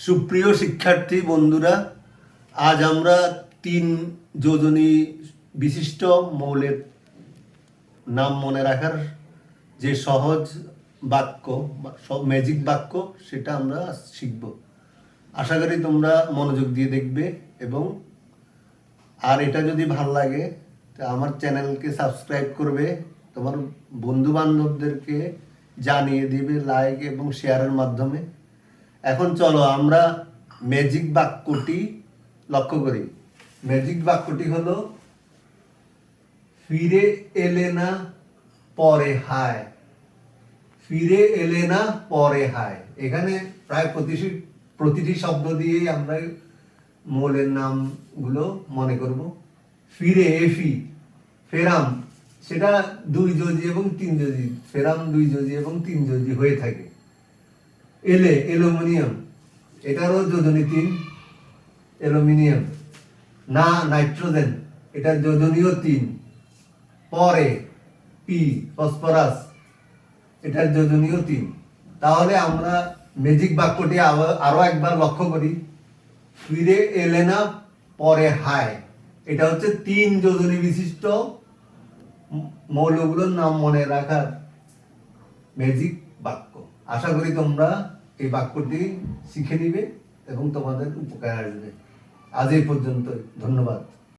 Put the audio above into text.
সুপ্রিয় শিক্ষার্থী বন্ধুরা, আজ আমরা 3 যোজনী বিশিষ্ট মৌলের নাম মনে রাখার যে সহজ বাক্য ম্যাজিক বাক্য সেটা আমরা শিখব। আশা করি তোমরা মনোযোগ দিয়ে দেখবে এবং আর এটা যদি ভালো লাগে তা আমার চ্যানেলকে সাবস্ক্রাইব করবে, তোমার বন্ধু বান্ধবদেরকে জানিয়ে দিবে লাইক এবং শেয়ারের মাধ্যমে। এখন চলো আমরা ম্যাজিক বাক্যটি লক্ষ্য করি। ম্যাজিক বাক্যটি হলো ফিরে এলে না পরে হায়। ফিরে এলে না পরে হায়। এখানে প্রায় প্রতিটি শব্দ দিয়েই আমরা মৌলের নামগুলো মনে করব। ফিরে এফি, ফেরাম সেটা 2 যোজি এবং 3 যোজি, ফেরাম 2 যোজি এবং 3 যোজি হয়ে থাকে। এলে অ্যালুমিনিয়াম, এটারও যোজনী 3, অ্যালুমিনিয়াম। না নাইট্রোজেন, এটার যোজনীয় 3। পরে পি ফসফরাস, এটার যোজনীয় 3। তাহলে আমরা ম্যাজিক বাক্যটি আরো একবার লক্ষ্য করি। ফিরে এলে না পরে হায়, এটা হচ্ছে 3 যোজনী বিশিষ্ট মৌলগুলোর নাম মনে রাখার ম্যাজিক বাক্য। আশা করি তোমরা এই বাক্যটি শিখে নিবে এবং তোমাদের উপকার আসবে। আজ এই পর্যন্ত, ধন্যবাদ।